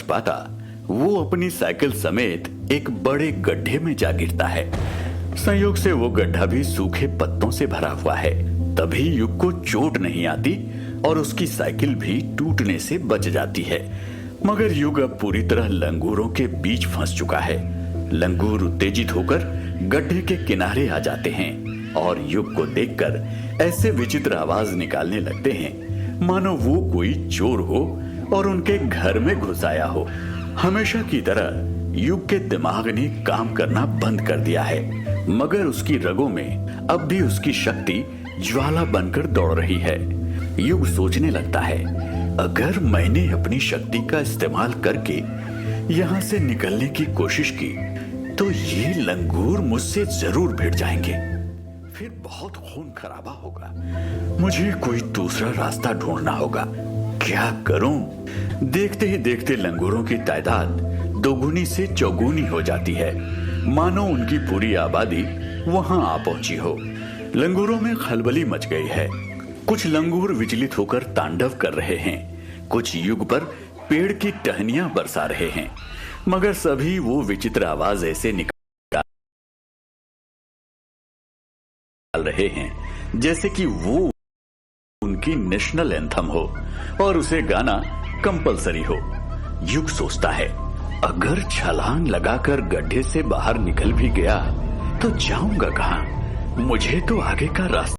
पाता वो अपनी साइकिल समेत एक बड़े गड्ढे में जा गिरता है। संयोग से वो गड्ढा भी सूखे पत्तों से भरा हुआ है। तभी युग को चोट नहीं आती और उसकी साइकिल भी टूटने से बच जाती है। मगर युग अब पूरी तरह लंगूरों के बीच फंस चुका है। लंगूर उत्तेजित होकर गड्ढे के किनारे आ जाते हैं और युग को देखकर ऐसे विचित्र आवाज निकालने लगते हैं मानो वो कोई चोर हो और उनके घर में घुस आया हो। हमेशा की तरह युग के दिमाग ने काम करना बंद कर दिया है, मगर उसकी रगों में अब भी उसकी शक्ति ज्वाला बनकर दौड़ रही है। युग सोचने लगता है, अगर मैंने अपनी शक्ति का इस्तेमाल करके यहाँ से निकलने की कोशिश की तो ये लंगूर मुझसे जरूर भिड़ जाएंगे, फिर बहुत खून खराबा होगा। मुझे कोई दूसरा रास्ता ढूंढना होगा। क्या करूं? देखते ही देखते लंगूरों की तादाद दोगुनी से चौगुनी हो जाती है, मानो उनकी पूरी आबादी वहां आ पहुंची हो। लंगूरों में खलबली मच गई है। कुछ लंगूर विचलित होकर तांडव कर रहे हैं, कुछ युग पर पेड़ की टहनियां बरसा रहे हैं, मगर सभी वो विचित्र आवाज ऐसे निकाल रहे हैं जैसे कि वो उनकी नेशनल एंथम हो और उसे गाना कंपलसरी हो। युग सोचता है, अगर छलांग लगाकर गड्ढे से बाहर निकल भी गया तो जाऊंगा कहां? मुझे तो आगे का रास्ता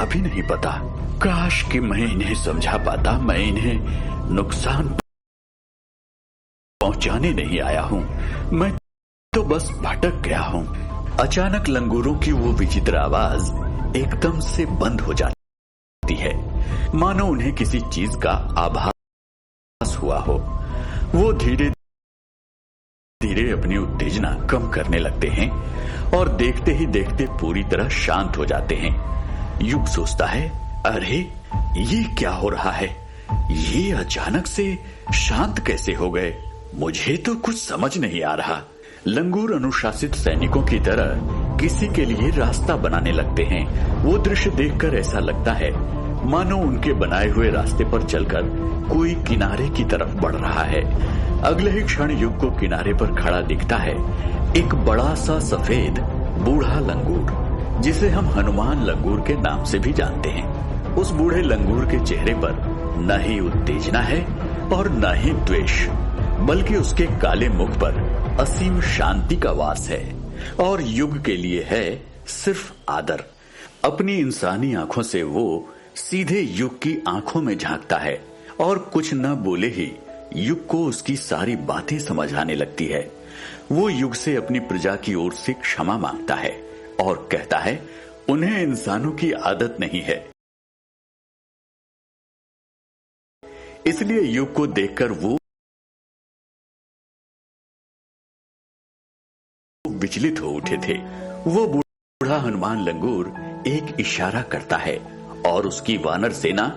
भी नहीं पता। काश कि मैं इन्हें समझा पाता। मैं इन्हें नुकसान पहुंचाने नहीं आया हूं, मैं तो बस भटक गया हूं। अचानक लंगूरों की वो विचित्र आवाज एकदम से बंद हो जाती है, मानो उन्हें किसी चीज का आभास हुआ हो। वो धीरे धीरे अपनी उत्तेजना कम करने लगते हैं और देखते ही देखते पूरी तरह शांत हो जाते हैं। युग सोचता है, अरे ये क्या हो रहा है? ये अचानक से शांत कैसे हो गए? मुझे तो कुछ समझ नहीं आ रहा। लंगूर अनुशासित सैनिकों की तरह किसी के लिए रास्ता बनाने लगते हैं। वो दृश्य देखकर ऐसा लगता है मानो उनके बनाए हुए रास्ते पर चलकर कोई किनारे की तरफ बढ़ रहा है। अगले ही क्षण युग को किनारे पर खड़ा दिखता है एक बड़ा सा सफेद बूढ़ा लंगूर, जिसे हम हनुमान लंगूर के नाम से भी जानते हैं। उस बूढ़े लंगूर के चेहरे पर न ही उत्तेजना है और न ही द्वेष, बल्कि उसके काले मुख पर असीम शांति का वास है और युग के लिए है सिर्फ आदर। अपनी इंसानी आंखों से वो सीधे युग की आंखों में झांकता है और कुछ न बोले ही युग को उसकी सारी बातें समझ आने लगती है। वो युग से अपनी प्रजा की ओर से क्षमा मांगता है और कहता है, उन्हें इंसानों की आदत नहीं है, इसलिए युग को देखकर वो विचलित हो उठे थे। वो बूढ़ा हनुमान लंगूर एक इशारा करता है और उसकी वानर सेना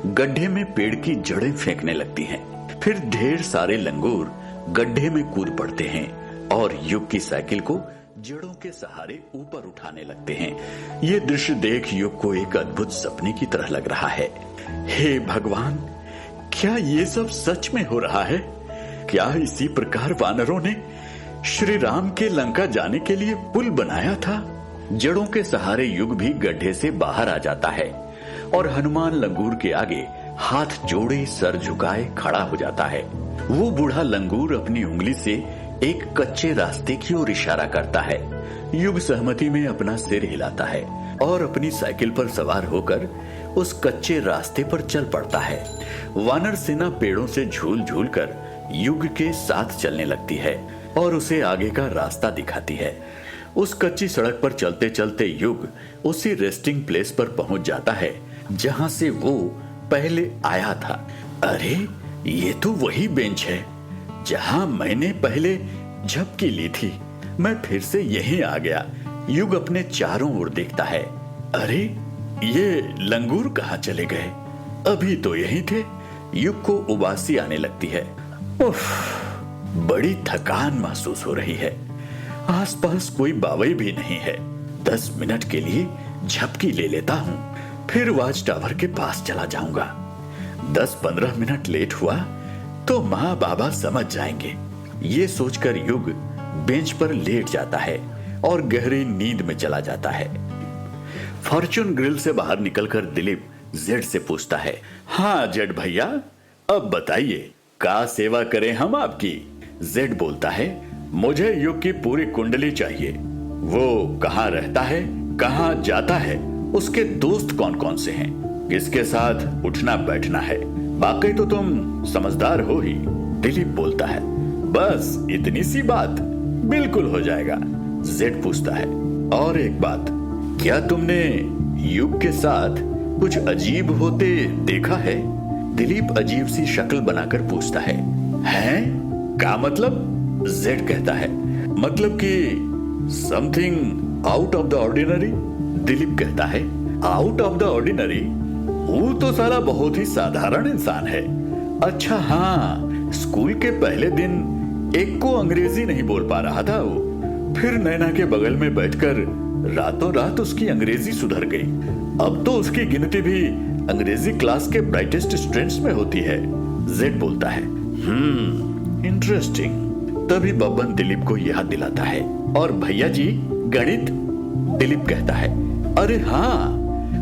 गड्ढे में पेड़ की जड़ें फेंकने लगती हैं। फिर ढेर सारे लंगूर गड्ढे में कूद पड़ते हैं और युग की साइकिल को जड़ों के सहारे ऊपर उठाने लगते हैं। ये दृश्य देख युग को एक अद्भुत सपने की तरह लग रहा है। हे भगवान, क्या ये सब सच में हो रहा है? क्या इसी प्रकार वानरों ने श्री राम के लंका जाने के लिए पुल बनाया था? जड़ों के सहारे युग भी गड्ढे से बाहर आ जाता है और हनुमान लंगूर के आगे हाथ जोड़े सर झुकाए खड़ा हो जाता है। वो बूढ़ा लंगूर अपनी उंगली से एक कच्चे रास्ते की ओर इशारा करता है। युग सहमति में अपना सिर हिलाता है और अपनी साइकिल पर सवार होकर उस कच्चे रास्ते पर चल पड़ता है। वानर सेना पेड़ों से झूल झूल कर युग के साथ चलने लगती है और उसे आगे का रास्ता दिखाती है। उस कच्ची सड़क पर चलते चलते युग उसी रेस्टिंग प्लेस पर पहुंच जाता है जहां से वो पहले आया था। अरे ये तो वही बेंच है जहां मैंने पहले झपकी ली थी। मैं फिर से यहीं आ गया। युग अपने चारों ओर देखता है। अरे ये लंगूर कहाँ चले गए? अभी तो यहीं थे। युग को उबासी आने लगती है। उफ, बड़ी थकान महसूस हो रही है। आसपास कोई बावई भी नहीं है। 10 मिनट के लिए झपकी ले लेता हूँ, फिर वॉच टावर के पास चला जाऊंगा। 10-15 मिनट लेट हुआ तो माँ बाबा समझ जाएंगे। ये सोचकर युग बेंच पर लेट जाता है और गहरी नींद में चला जाता है। फॉर्च्यून ग्रिल से बाहर निकलकर दिलीप जेड से पूछता है, हाँ जेड भैया, अब बताइए क्या सेवा करें हम आपकी। जेड बोलता है, मुझे युग की पूरी कुंडली चाहिए। वो कहाँ रहता है, कहाँ जाता है, उसके दोस्त कौन कौन से हैं, किसके साथ उठना बैठना है, बाकी तो तुम समझदार हो ही। दिलीप बोलता है, बस इतनी सी बात, बिल्कुल हो जाएगा। जेड पूछता है, और एक बात, क्या तुमने युग के साथ कुछ अजीब होते देखा है। दिलीप अजीब सी शक्ल बनाकर पूछता है, हैं? क्या मतलब? जेड कहता है, मतलब कि something out of the ordinary. Dilip कहता है, आउट ऑफ द ऑर्डिनरी? वो तो साला बहुत ही साधारण इंसान है। अच्छा हाँ, स्कूल के पहले दिन एक को अंग्रेजी नहीं बोल पा रहा था वो, फिर नैना के बगल में बैठकर रातों रात उसकी अंग्रेजी सुधर गई। अब तो उसकी गिनती भी अंग्रेजी क्लास के ब्राइटेस्ट स्टूडेंट्स में होती है। जेड बोलता है, इंटरेस्टिंग। तभी बब्बन दिलीप को याद दिलाता है, और भैया जी गणित? दिलीप कहता है, अरे हाँ,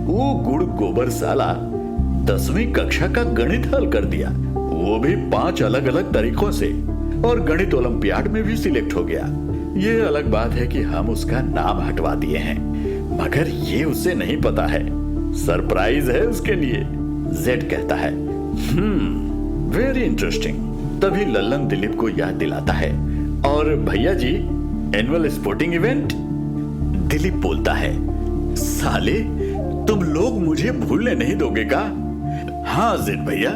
वो गुड़ गोबर साला 10वीं कक्षा का गणित हल कर दिया, वो भी 5 अलग अलग तरीकों से, और गणित ओलंपियाड में भी सिलेक्ट हो गया। ये अलग बात है कि हम उसका नाम हटवा दिए हैं, मगर ये उसे नहीं पता है, सरप्राइज है उसके लिए। जेड कहता है, वेरी इंटरेस्टिंग। तभी लल्लन दिलीप को याद दिलाता है, और भैया जी एनुअल स्पोर्टिंग इवेंट? दिलीप बोलता है, साले तुम लोग मुझे भूलने नहीं दोगे का? हाँ जेड भैया,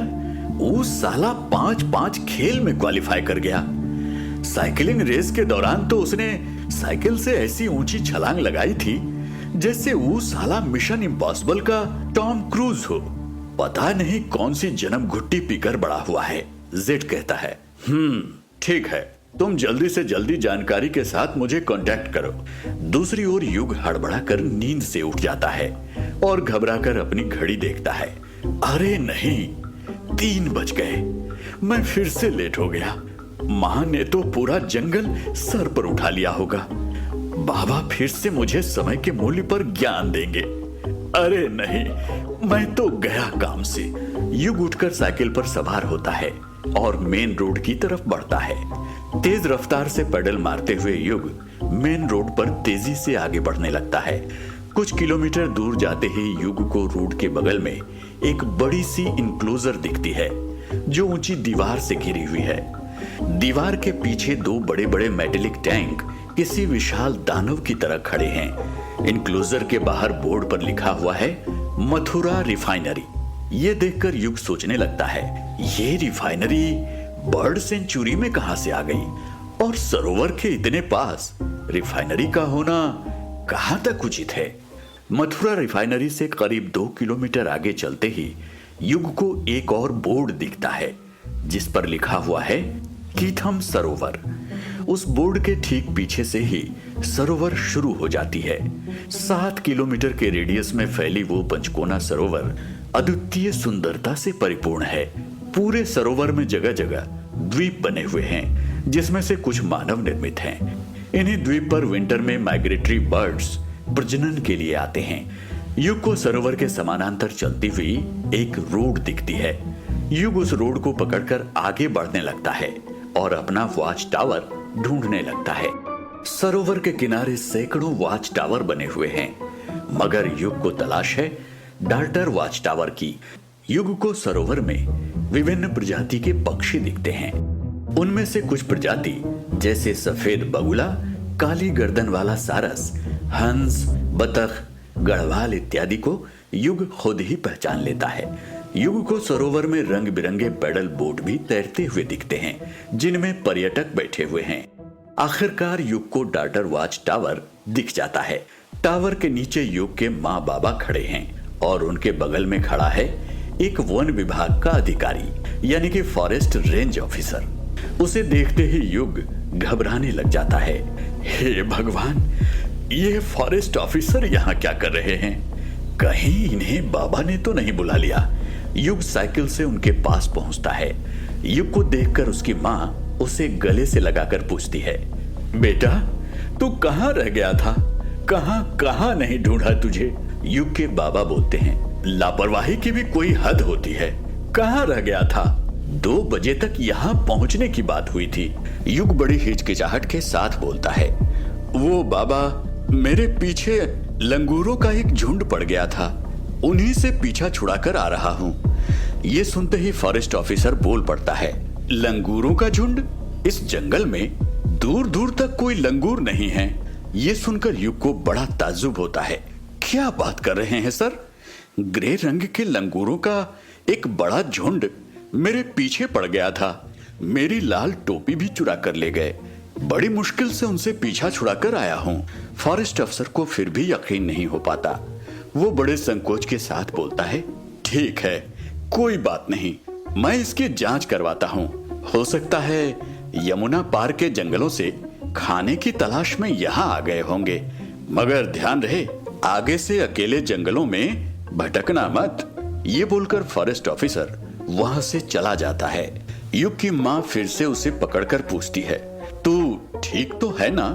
वो साला 5-5 खेल में क्वालिफाई कर गया। साइकिलिंग रेस के दौरान तो उसने साइकिल से ऐसी ऊंची छलांग लगाई थी जैसे वो साला मिशन इम्पॉसिबल का टॉम क्रूज हो। पता नहीं कौन सी जन्म घुट्टी पीकर बड़ा हुआ है। जेड कहता है, ठीक है, तुम जल्दी से जल्दी जानकारी के साथ मुझे कांटेक्ट करो। दूसरी ओर युग हड़बड़ा कर नींद से उठ जाता है और घबराकर अपनी घड़ी देखता है। अरे नहीं, 3 बज गए, मैं फिर से लेट हो गया। माँ ने तो पूरा जंगल सर पर उठा लिया होगा। बाबा फिर से मुझे समय के मूल्य पर ज्ञान देंगे। अरे नहीं, मैं तो गया काम से। युग उठकर साइकिल पर सवार होता है और मेन रोड की तरफ बढ़ता है। तेज रफ्तार से पेडल मारते हुए युग मेन रोड पर तेजी से आगे बढ़ने लगता है। कुछ किलोमीटर दूर जाते ही युग को रोड के बगल में एक बड़ी सी इंक्लोजर दिखती है जो ऊंची दीवार से घिरी हुई है। दीवार के पीछे 2 बड़े बड़े मेटेलिक टैंक किसी विशाल दानव की तरह खड़े हैं। इंक्लोजर के बाहर बोर्ड पर लिखा हुआ है मथुरा रिफाइनरी। ये देखकर युग सोचने लगता है, ये रिफाइनरी बर्ड सेंचुरी में कहां से आ गई, और सरोवर के इतने पास रिफाइनरी का होना कहां तक उचित है। मथुरा रिफाइनरी से करीब 2 किलोमीटर आगे चलते ही युग को एक और बोर्ड दिखता है जिस पर लिखा हुआ है कीथम सरोवर। उस बोर्ड के ठीक पीछे से ही सरोवर शुरू हो जाती है। 7 किलोमीटर के रेडियस में फैली वो पंचकोना सरोवर अद्वितीय सुंदरता से परिपूर्ण है। पूरे सरोवर में जगह जगह द्वीप बने हुए हैं जिसमें से कुछ मानव निर्मित हैं। इन्हीं द्वीप पर विंटर में माइग्रेटरी बर्ड्स प्रजनन के लिए आते हैं। युग को सरोवर के समानांतर चलती हुई एक रोड दिखती है। युग उस रोड को पकड़कर आगे बढ़ने लगता है और अपना वॉच टावर ढूंढने लगता है। सरोवर के किनारे सैकड़ों वॉच टावर बने हुए हैं, मगर युग को तलाश है डाल्टर वॉच टावर की। युग को सरोवर में विभिन्न प्रजाति के पक्षी दिखते हैं। उनमें से कुछ प्रजाति जैसे सफेद बगुला, काली गर्दन वाला सारस, हंस, बतख, गढ़वाल इत्यादि को युग खुद ही पहचान लेता है। युग को सरोवर में रंग बिरंगे पैडल बोट भी तैरते हुए दिखते हैं जिनमें पर्यटक बैठे हुए हैं। आखिरकार युग को डाल्टर वॉच टावर दिख जाता है। टावर के नीचे युग के माँ बाबा खड़े हैं और उनके बगल में खड़ा है एक वन विभाग का अधिकारी यानी कि फॉरेस्ट रेंज ऑफिसर। उसे देखते ही युग घबराने लग जाता है। हे भगवान, ये फॉरेस्ट ऑफिसर यहाँ क्या कर रहे हैं? कहीं इन्हें बाबा ने तो नहीं बुला लिया। युग साइकिल से उनके पास पहुंचता है। युग को देखकर उसकी माँ उसे गले से लगाकर पूछती है, बेटा तू कहाँ रह गया था? कहाँ कहाँ नहीं ढूंढा तुझे? युग के बाबा बोलते हैं, लापरवाही की भी कोई हद होती है। कहाँ रह गया था? 2 बजे तक यहाँ पहुँचने की बात हुई थी। युग बड़ी हिचकिचाहट के साथ बोलता है, वो बाबा मेरे पीछे लंगूरों का एक झुंड पड़ गया था, उन्हीं से पीछा छुड़ाकर आ रहा हूँ। ये सुनते ही फॉरेस्ट ऑफिसर बोल पड़ता है, लंगूरों का झुंड? इस जंगल में दूर दूर तक कोई लंगूर नहीं है। ये सुनकर युग को बड़ा ताज्जुब होता है। क्या बात कर रहे हैं सर? ग्रे रंग के लंगूरों का एक बड़ा झुंड मेरे पीछे पड़ गया था। मेरी लाल टोपी भी चुरा कर ले गए। बड़ी मुश्किल से उनसे पीछा छुड़ाकर आया हूँ। फॉरेस्ट अफसर को फिर भी यकीन नहीं हो पाता। वो बड़े संकोच के साथ बोलता है, ठीक है, कोई बात नहीं, मैं इसकी जांच करवाता हूँ। हो सकता है यमुना पार के जंगलों से खाने की तलाश में यहाँ आ गए होंगे, मगर ध्यान रहे आगे से अकेले जंगलों में भटकना मत। ये बोलकर फॉरेस्ट ऑफिसर वहां से चला जाता है। युग की माँ फिर से उसे पकड़कर पूछती है, तू ठीक तो है ना?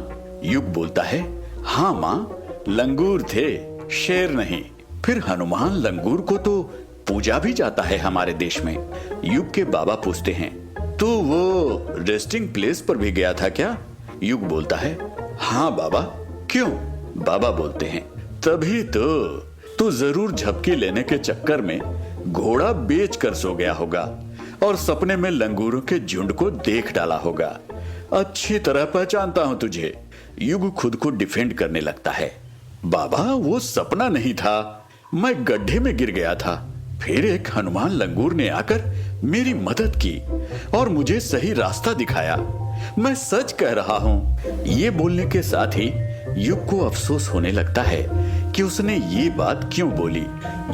युग बोलता है, हाँ माँ, लंगूर थे, शेर नहीं। फिर हनुमान लंगूर को तो पूजा भी जाता है हमारे देश में। युग के बाबा पूछते हैं, तू वो रेस्टिंग प्लेस पर भी गया था क्या? युग बोलता है, हाँ बाबा। क्यों? बाबा बोलते हैं, तभी तो, तू जरूर झपकी लेने के चक्कर में घोड़ा बेच कर सो गया होगा और सपने में लंगूरों के झुंड को देख डाला होगा। अच्छी तरह पहचानता हूं तुझे। युग खुद को डिफेंड करने लगता है, बाबा वो सपना नहीं था, मैं गड्ढे में गिर गया था। फिर एक हनुमान लंगूर ने आकर मेरी मदद की और मुझे सही रास्ता दिखाया। मैं सच कह रहा हूं। ये बोलने के साथ ही युग को अफसोस होने लगता है कि उसने ये बात क्यों बोली।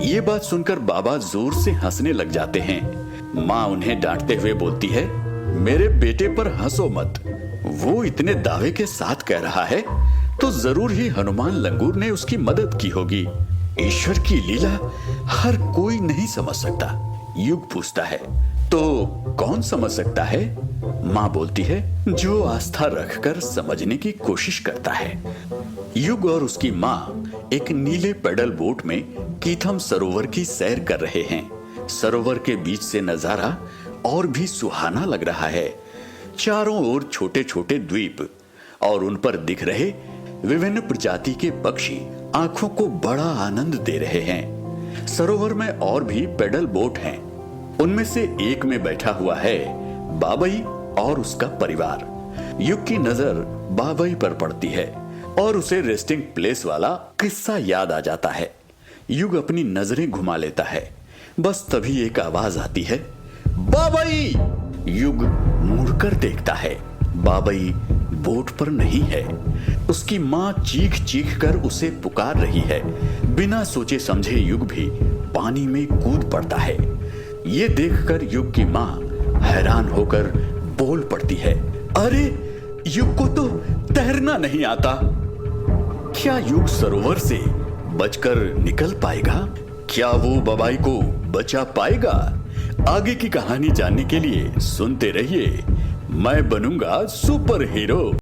ये बात सुनकर बाबा जोर से हंसने लग जाते हैं। माँ उन्हें डांटते हुए बोलती है, मेरे बेटे पर हंसो मत। वो इतने दावे के साथ कह रहा है तो जरूर ही हनुमान लंगूर ने उसकी मदद की होगी। ईश्वर की लीला हर कोई नहीं समझ सकता। युग पूछता है, तो कौन समझ सकता है? माँ बोलती है, जो आस्था रखकर समझने की कोशिश करता है। युग और उसकी माँ एक नीले पेडल बोट में कीथम सरोवर की सैर कर रहे हैं। सरोवर के बीच से नजारा और भी सुहाना लग रहा है। चारों ओर छोटे छोटे द्वीप और उन पर दिख रहे विभिन्न प्रजाति के पक्षी आंखों को बड़ा आनंद दे रहे हैं। सरोवर में और भी पेडल बोट हैं। उनमें से एक में बैठा हुआ है बाबई और उसका परिवार। युग की नजर बाबई पर पड़ती है और उसे रेस्टिंग प्लेस वाला किस्सा याद आ जाता है। युग अपनी नजरें घुमा लेता है। बस तभी एक आवाज आती है, बाबई! युग मुड़कर देखता है, बाबई बोट पर नहीं है। उसकी माँ चीख चीख कर उसे पुकार रही है। बिना सोचे समझे युग भी पानी में कूद पड़ता है। ये देखकर युग की माँ हैरान होकर बोल पड़ती है, अरे युग को तो तैरना नहीं आता। क्या युग सरोवर से बचकर निकल पाएगा? क्या वो बाबई को बचा पाएगा? आगे की कहानी जानने के लिए सुनते रहिए। मैं बनूंगा सुपर हीरो।